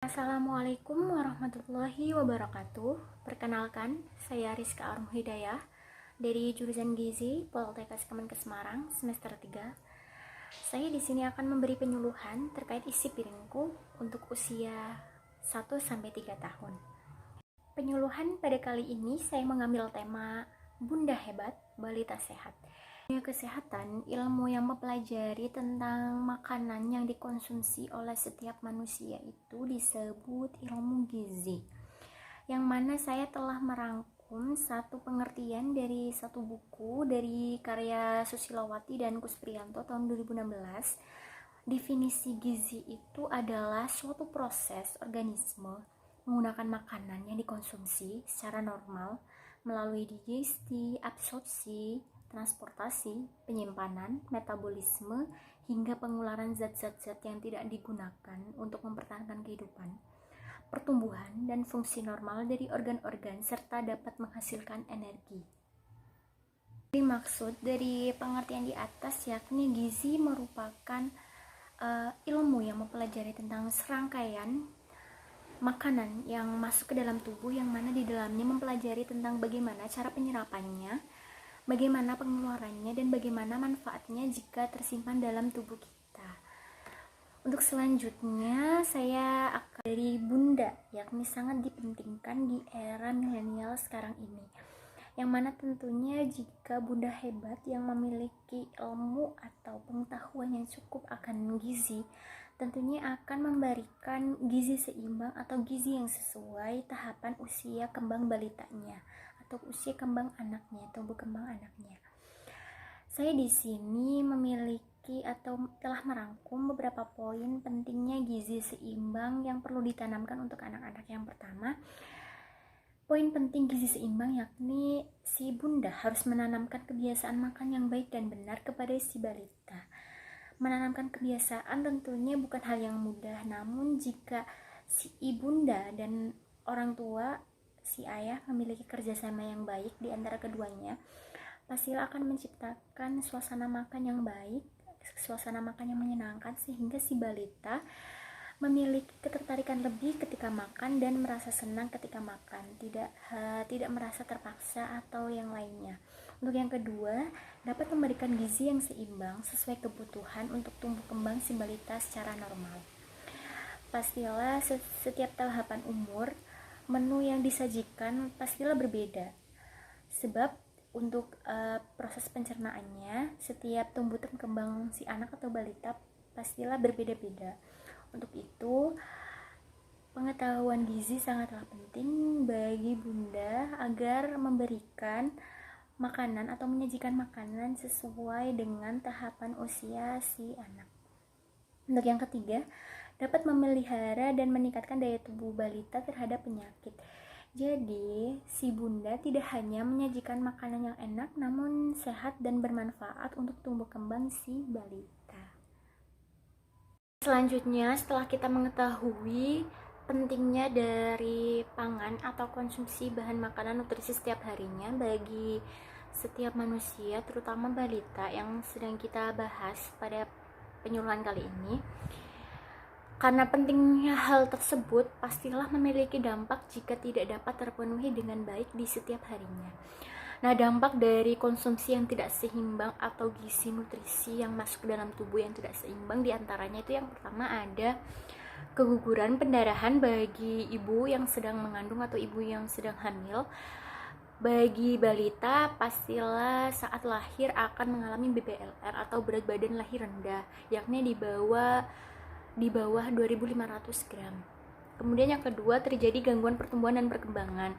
Assalamualaikum warahmatullahi wabarakatuh. Perkenalkan, saya Rizka Arum Hidayah dari jurusan Gizi Poltekkes Kemenkes Semarang semester 3. Saya di sini akan memberi penyuluhan terkait isi piringku untuk usia 1-3 tahun. Penyuluhan pada kali ini saya mengambil tema Bunda Hebat, Balita Sehat. Dunia kesehatan, ilmu yang mempelajari tentang makanan yang dikonsumsi oleh setiap manusia itu disebut ilmu gizi, yang mana saya telah merangkum satu pengertian dari satu buku dari karya Susilowati dan Kuspriyanto tahun 2016. Definisi gizi itu adalah suatu proses organisme menggunakan makanan yang dikonsumsi secara normal melalui digesti, absorpsi, transportasi, penyimpanan, metabolisme, hingga pengularan zat-zat yang tidak digunakan untuk mempertahankan kehidupan, pertumbuhan, dan fungsi normal dari organ-organ serta dapat menghasilkan energi. Dimaksud dari pengertian di atas yakni gizi merupakan ilmu yang mempelajari tentang serangkaian makanan yang masuk ke dalam tubuh, yang mana di dalamnya mempelajari tentang bagaimana cara penyerapannya, bagaimana pengeluarannya, dan bagaimana manfaatnya jika tersimpan dalam tubuh kita. Untuk selanjutnya saya akan dari bunda, yakni sangat dipentingkan di era milenial sekarang ini, yang mana tentunya jika bunda hebat yang memiliki ilmu atau pengetahuan yang cukup akan gizi, tentunya akan memberikan gizi seimbang atau gizi yang sesuai tahapan usia kembang balitanya atau usia kembang anaknya, tumbuh kembang anaknya. Saya di sini memiliki atau telah merangkum beberapa poin pentingnya gizi seimbang yang perlu ditanamkan untuk anak-anak. Yang pertama, poin penting gizi seimbang yakni si bunda harus menanamkan kebiasaan makan yang baik dan benar kepada si balita. Menanamkan kebiasaan tentunya bukan hal yang mudah, namun jika si ibunda dan orang tua, si ayah memiliki kerjasama yang baik di antara keduanya, pastilah akan menciptakan suasana makan yang baik, suasana makan yang menyenangkan, sehingga si balita memiliki ketertarikan lebih ketika makan dan merasa senang ketika makan, tidak merasa terpaksa atau yang lainnya. Untuk yang kedua, dapat memberikan gizi yang seimbang sesuai kebutuhan untuk tumbuh kembang si balita secara normal. Pastilah setiap tahapan umur, menu yang disajikan pastilah berbeda, sebab untuk proses pencernaannya setiap tumbuh kembang si anak atau balita pastilah berbeda-beda. Untuk itu, pengetahuan gizi sangatlah penting bagi bunda agar memberikan makanan atau menyajikan makanan sesuai dengan tahapan usia si anak. Untuk yang ketiga, dapat memelihara dan meningkatkan daya tubuh balita terhadap penyakit. Jadi, si bunda tidak hanya menyajikan makanan yang enak, namun sehat dan bermanfaat untuk tumbuh kembang si balita. Selanjutnya, setelah kita mengetahui pentingnya dari pangan atau konsumsi bahan makanan nutrisi setiap harinya bagi setiap manusia, terutama balita yang sedang kita bahas pada penyuluhan kali ini, karena pentingnya hal tersebut pastilah memiliki dampak jika tidak dapat terpenuhi dengan baik di setiap harinya. Nah, dampak dari konsumsi yang tidak seimbang atau gizi nutrisi yang masuk ke dalam tubuh yang tidak seimbang, diantaranya itu yang pertama ada keguguran pendarahan bagi ibu yang sedang mengandung atau ibu yang sedang hamil. Bagi balita, pastilah saat lahir akan mengalami BBLR atau berat badan lahir rendah, yakni di bawah 2.500 gram. Kemudian yang kedua, terjadi gangguan pertumbuhan dan perkembangan.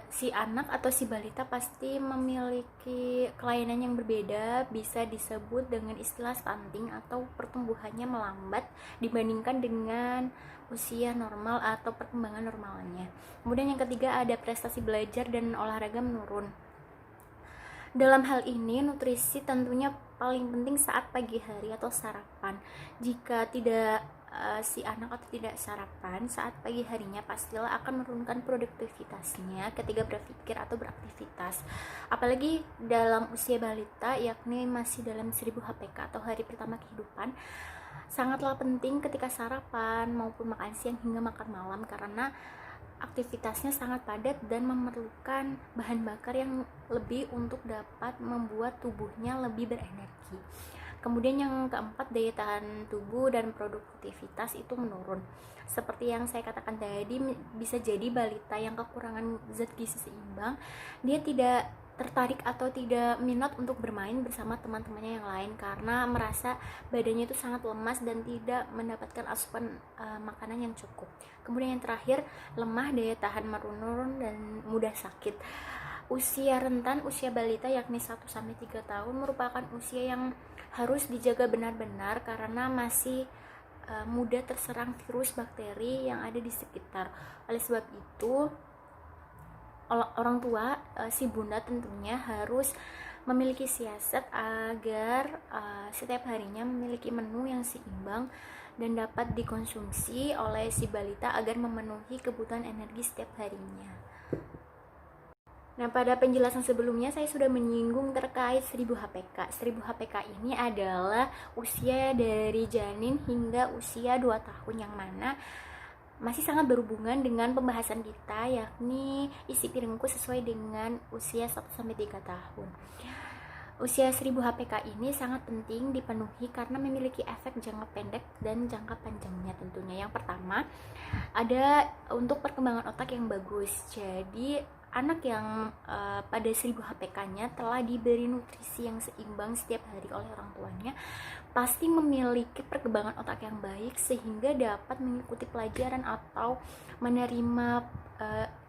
Si anak atau si balita pasti memiliki kelainan yang berbeda, bisa disebut dengan istilah stunting atau pertumbuhannya melambat dibandingkan dengan usia normal atau perkembangan normalnya. Kemudian yang ketiga, ada prestasi belajar dan olahraga menurun. Dalam hal ini, nutrisi tentunya paling penting saat pagi hari atau sarapan. Jika tidak si anak atau tidak sarapan saat pagi harinya, pastilah akan menurunkan produktivitasnya ketika berpikir atau beraktivitas. Apalagi dalam usia balita, yakni masih dalam 1000 HPK atau hari pertama kehidupan, sangatlah penting ketika sarapan maupun makan siang hingga makan malam, karena aktivitasnya sangat padat dan memerlukan bahan bakar yang lebih untuk dapat membuat tubuhnya lebih berenergi. Kemudian yang keempat, daya tahan tubuh dan produktivitas itu menurun. Seperti yang saya katakan tadi, bisa jadi balita yang kekurangan zat gizi seimbang, dia tidak tertarik atau tidak minat untuk bermain bersama teman-temannya yang lain karena merasa badannya itu sangat lemas dan tidak mendapatkan asupan makanan yang cukup. Kemudian yang terakhir, lemah daya tahan menurun dan mudah sakit. Usia rentan usia balita yakni 1-3 tahun merupakan usia yang harus dijaga benar-benar karena masih mudah terserang virus bakteri yang ada di sekitar. Oleh sebab itu, orang tua, si bunda tentunya harus memiliki siasat agar setiap harinya memiliki menu yang seimbang dan dapat dikonsumsi oleh si balita agar memenuhi kebutuhan energi setiap harinya. Nah, pada penjelasan sebelumnya saya sudah menyinggung terkait 1000 HPK. 1000 HPK ini adalah usia dari janin hingga usia 2 tahun, yang mana masih sangat berhubungan dengan pembahasan kita, yakni isi piringku sesuai dengan usia 1-3 tahun. Usia 1000 HPK ini sangat penting dipenuhi karena memiliki efek jangka pendek dan jangka panjangnya tentunya. Yang pertama, ada untuk perkembangan otak yang bagus. Jadi anak yang pada 1000 HPK-nya telah diberi nutrisi yang seimbang setiap hari oleh orang tuanya pasti memiliki perkembangan otak yang baik sehingga dapat mengikuti pelajaran atau menerima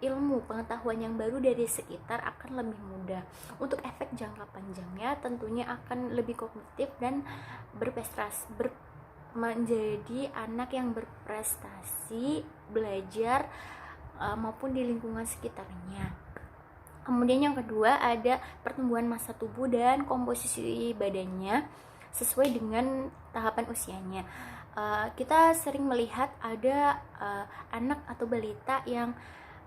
ilmu pengetahuan yang baru dari sekitar akan lebih mudah. Untuk efek jangka panjangnya tentunya akan lebih kognitif dan menjadi anak yang berprestasi belajar maupun di lingkungan sekitarnya. Kemudian yang kedua, ada pertumbuhan massa tubuh dan komposisi badannya sesuai dengan tahapan usianya. Kita sering melihat ada anak atau balita yang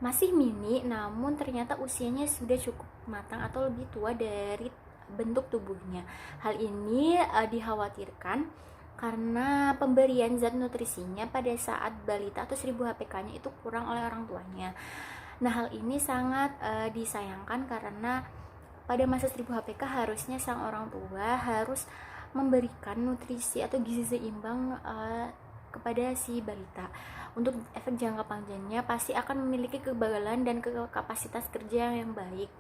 masih mini namun ternyata usianya sudah cukup matang atau lebih tua dari bentuk tubuhnya. Hal ini dikhawatirkan karena pemberian zat nutrisinya pada saat balita atau 1000 HPK-nya itu kurang oleh orang tuanya. Nah, hal ini sangat disayangkan karena pada masa 1000 HPK harusnya sang orang tua harus memberikan nutrisi atau gizi seimbang kepada si balita. Untuk efek jangka panjangnya pasti akan memiliki kebagalan dan kapasitas kerja yang baik.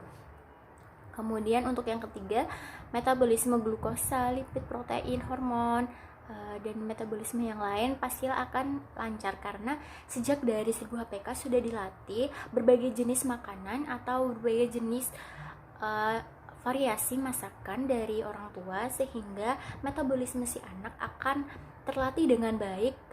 Kemudian untuk yang ketiga, metabolisme glukosa, lipid, protein, hormon, dan metabolisme yang lain pastilah akan lancar karena sejak dari 1000 HPK sudah dilatih berbagai jenis makanan atau berbagai jenis variasi masakan dari orang tua sehingga metabolisme si anak akan terlatih dengan baik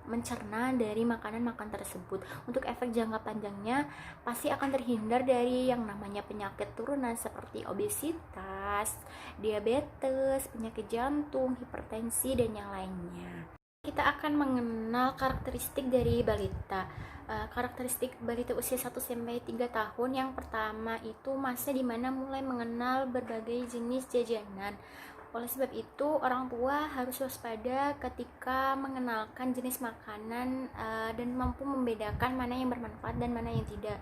mencerna dari makanan-makanan tersebut. Untuk efek jangka panjangnya pasti akan terhindar dari yang namanya penyakit turunan seperti obesitas, diabetes, penyakit jantung, hipertensi, dan yang lainnya. Kita akan mengenal karakteristik dari balita. Karakteristik balita usia 1-3 tahun, yang pertama itu masa dimana mulai mengenal berbagai jenis jajanan. Oleh sebab itu, orang tua harus waspada ketika mengenalkan jenis makanan dan mampu membedakan mana yang bermanfaat dan mana yang tidak.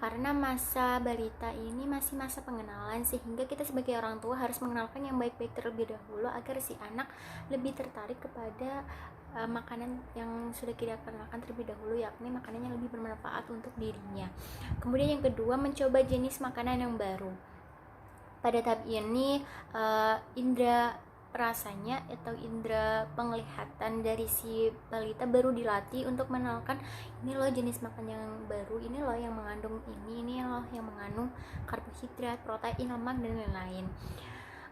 Karena masa balita ini masih masa pengenalan, sehingga kita sebagai orang tua harus mengenalkan yang baik-baik terlebih dahulu agar si anak lebih tertarik kepada makanan yang sudah kita kenalkan terlebih dahulu, yakni makanan yang lebih bermanfaat untuk dirinya. Kemudian yang kedua, mencoba jenis makanan yang baru. Pada tahap ini indera rasanya atau indera penglihatan dari si balita baru dilatih untuk mengenalkan ini loh jenis makan yang baru, ini loh yang mengandung ini loh yang mengandung karbohidrat, protein, lemak, dan lain-lain.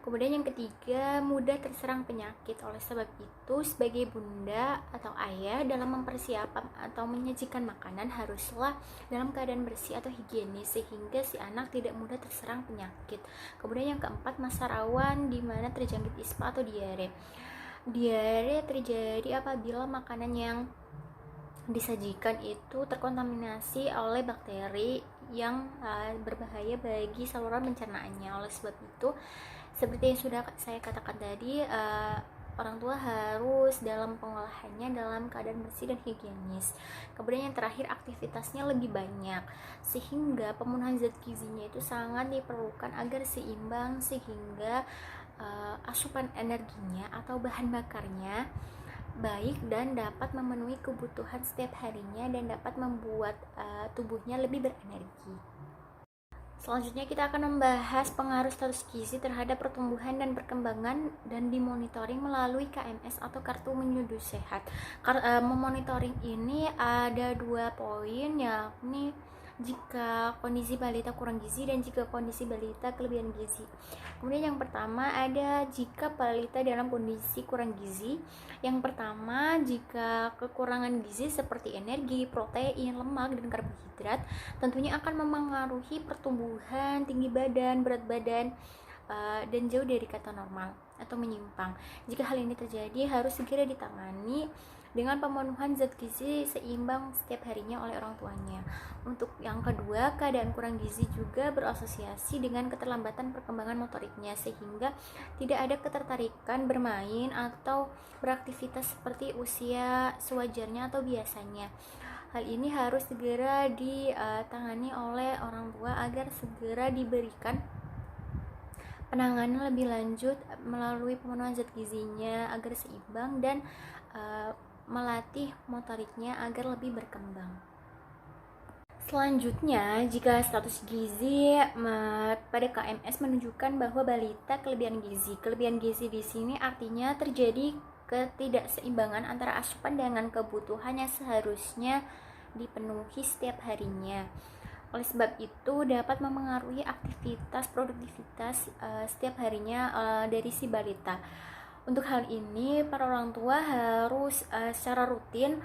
Kemudian yang ketiga, mudah terserang penyakit. Oleh sebab itu, sebagai bunda atau ayah dalam mempersiapkan atau menyajikan makanan haruslah dalam keadaan bersih atau higienis sehingga si anak tidak mudah terserang penyakit. Kemudian yang keempat, masa rawan di mana terjangkit ispa atau diare. Diare terjadi apabila makanan yang disajikan itu terkontaminasi oleh bakteri yang berbahaya bagi saluran pencernaannya. Oleh sebab itu, seperti yang sudah saya katakan tadi, orang tua harus dalam pengolahannya dalam keadaan bersih dan higienis. Kemudian yang terakhir, aktivitasnya lebih banyak sehingga pemenuhan zat gizinya itu sangat diperlukan agar seimbang, sehingga asupan energinya atau bahan bakarnya baik dan dapat memenuhi kebutuhan setiap harinya dan dapat membuat tubuhnya lebih berenergi. Selanjutnya kita akan membahas pengaruh status gizi terhadap pertumbuhan dan perkembangan dan dimonitoring melalui KMS atau Kartu Menuju Sehat. Memonitoring ini ada 2 poin, yakni jika kondisi balita kurang gizi dan jika kondisi balita kelebihan gizi. Kemudian yang pertama ada jika balita dalam kondisi kurang gizi. Yang pertama, jika kekurangan gizi seperti energi, protein, lemak, dan karbohidrat tentunya akan memengaruhi pertumbuhan, tinggi badan, berat badan, dan jauh dari kata normal atau menyimpang. Jika hal ini terjadi, harus segera ditangani dengan pemenuhan zat gizi seimbang setiap harinya oleh orang tuanya. Untuk yang kedua, keadaan kurang gizi juga berasosiasi dengan keterlambatan perkembangan motoriknya, sehingga tidak ada ketertarikan bermain atau beraktivitas seperti usia sewajarnya atau biasanya. Hal ini harus segera ditangani oleh orang tua agar segera diberikan penanganan lebih lanjut melalui pemenuhan zat gizinya agar seimbang dan melatih motoriknya agar lebih berkembang. Selanjutnya, jika status gizi pada KMS menunjukkan bahwa balita kelebihan gizi. Kelebihan gizi di sini artinya terjadi ketidakseimbangan antara asupan dengan kebutuhan yang seharusnya dipenuhi setiap harinya. Oleh sebab itu dapat memengaruhi aktivitas produktivitas setiap harinya dari si balita. Untuk hal ini, para orang tua harus secara rutin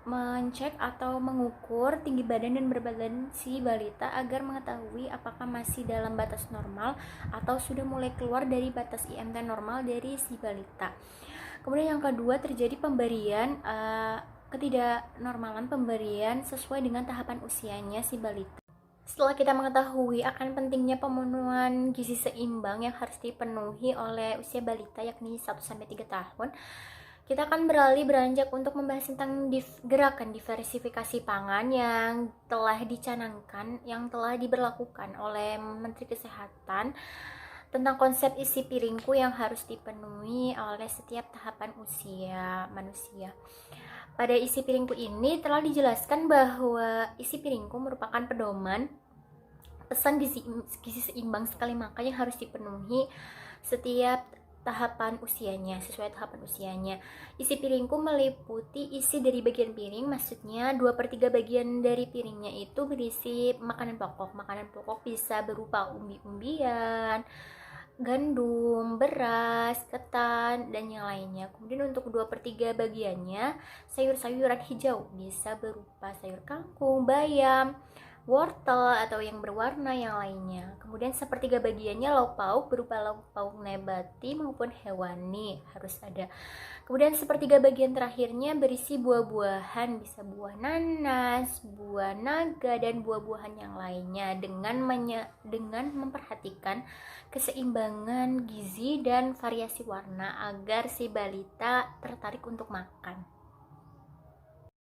mencek atau mengukur tinggi badan dan berat badan si balita agar mengetahui apakah masih dalam batas normal atau sudah mulai keluar dari batas IMT normal dari si balita. Kemudian yang kedua, terjadi pemberian ketidaknormalan pemberian sesuai dengan tahapan usianya si balita. Setelah kita mengetahui akan pentingnya pemenuhan gizi seimbang yang harus dipenuhi oleh usia balita yakni 1-3 tahun, kita akan beranjak untuk membahas tentang gerakan diversifikasi pangan yang telah dicanangkan, yang telah diberlakukan oleh Menteri Kesehatan tentang konsep isi piringku yang harus dipenuhi oleh setiap tahapan usia manusia. Pada isi piringku ini telah dijelaskan bahwa isi piringku merupakan pedoman pesan gizi seimbang sekali makan yang harus dipenuhi setiap tahapan usianya, sesuai tahapan usianya. Isi piringku meliputi isi dari bagian piring, maksudnya 2/3 bagian dari piringnya itu berisi makanan pokok. Makanan pokok bisa berupa umbi-umbian, gandum, beras, ketan, dan yang lainnya. Kemudian untuk 2/3 bagiannya sayur-sayuran hijau, bisa berupa sayur kangkung, bayam, wortel, atau yang berwarna yang lainnya. Kemudian 1/3 bagiannya lauk pauk, berupa lauk pauk nabati maupun hewani, harus ada. Kemudian 1/3 bagian terakhirnya berisi buah-buahan, bisa buah nanas, buah naga, dan buah-buahan yang lainnya, dengan memperhatikan keseimbangan gizi dan variasi warna agar si balita tertarik untuk makan.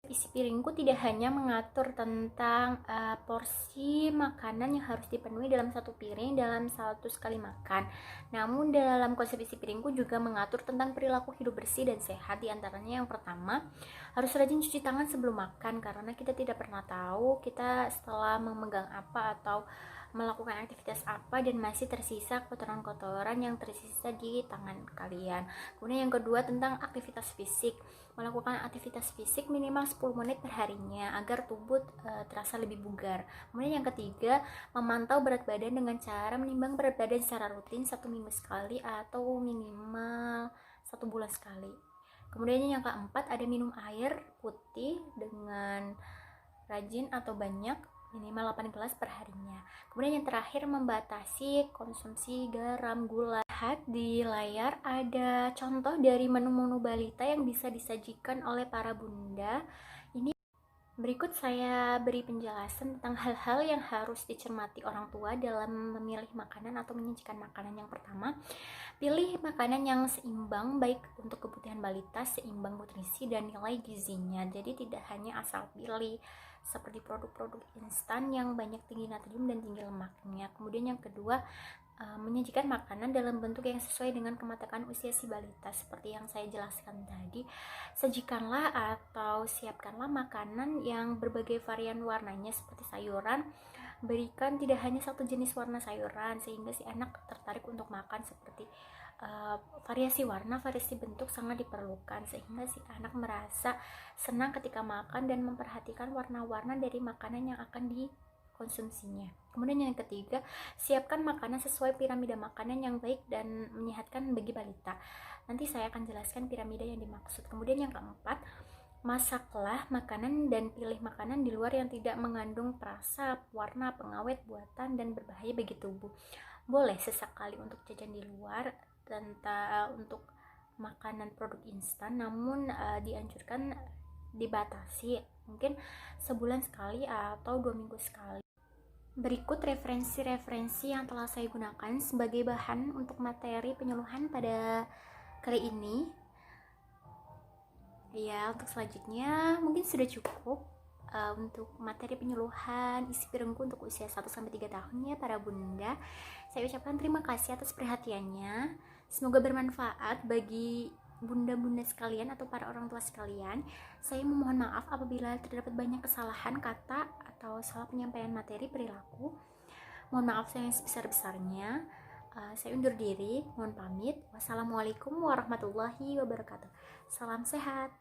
Isi piringku tidak hanya mengatur tentang porsi makanan yang harus dipenuhi dalam satu piring dalam satu sekali makan, namun dalam konsep isi piringku juga mengatur tentang perilaku hidup bersih dan sehat. Di antaranya yang pertama, harus rajin cuci tangan sebelum makan, karena kita tidak pernah tahu kita setelah memegang apa atau melakukan aktivitas apa dan masih tersisa kotoran-kotoran yang tersisa di tangan kalian. Kemudian yang kedua, tentang aktivitas fisik. Melakukan aktivitas fisik minimal 10 menit per harinya agar tubuh terasa lebih bugar. Kemudian yang ketiga, memantau berat badan dengan cara menimbang berat badan secara rutin 1 minggu sekali atau minimal 1 bulan sekali. Kemudian yang keempat, ada minum air putih dengan rajin atau banyak, minimal 8 gelas per harinya. Kemudian yang terakhir, membatasi konsumsi garam, gula. Lihat di layar ada contoh dari menu-menu balita yang bisa disajikan oleh para bunda. Ini Berikut saya beri penjelasan tentang hal-hal yang harus dicermati orang tua dalam memilih makanan atau menyajikan makanan. Yang pertama, pilih makanan yang seimbang, baik untuk kebutuhan balita, seimbang nutrisi dan nilai gizinya. Jadi tidak hanya asal pilih seperti produk-produk instan yang banyak tinggi natrium dan tinggi lemaknya. Kemudian yang kedua, menyajikan makanan dalam bentuk yang sesuai dengan kematangan usia si balita. Seperti yang saya jelaskan tadi, sajikanlah atau siapkanlah makanan yang berbagai varian warnanya seperti sayuran. Berikan tidak hanya satu jenis warna sayuran sehingga si anak tertarik untuk makan. Seperti variasi warna, variasi bentuk sangat diperlukan sehingga si anak merasa senang ketika makan dan memperhatikan warna-warna dari makanan yang akan dikonsumsinya. Kemudian yang ketiga, siapkan makanan sesuai piramida makanan yang baik dan menyehatkan bagi balita. Nanti saya akan jelaskan piramida yang dimaksud. Kemudian yang keempat, masaklah makanan dan pilih makanan di luar yang tidak mengandung perasap, warna, pengawet buatan, dan berbahaya bagi tubuh. Boleh sesekali untuk jajan di luar untuk makanan produk instan, namun dianjurkan dibatasi, mungkin sebulan sekali atau 2 minggu sekali. Berikut referensi-referensi yang telah saya gunakan sebagai bahan untuk materi penyuluhan pada kali ini. Ya, untuk selanjutnya mungkin sudah cukup untuk materi penyuluhan isi piringku untuk usia 1-3 tahun ya para bunda. Saya ucapkan terima kasih atas perhatiannya. Semoga bermanfaat bagi bunda-bunda sekalian atau para orang tua sekalian. Saya memohon maaf apabila terdapat banyak kesalahan kata atau salah penyampaian materi perilaku. Mohon maaf saya yang sebesar-besarnya. Saya undur diri, mohon pamit. Wassalamualaikum warahmatullahi wabarakatuh. Salam sehat.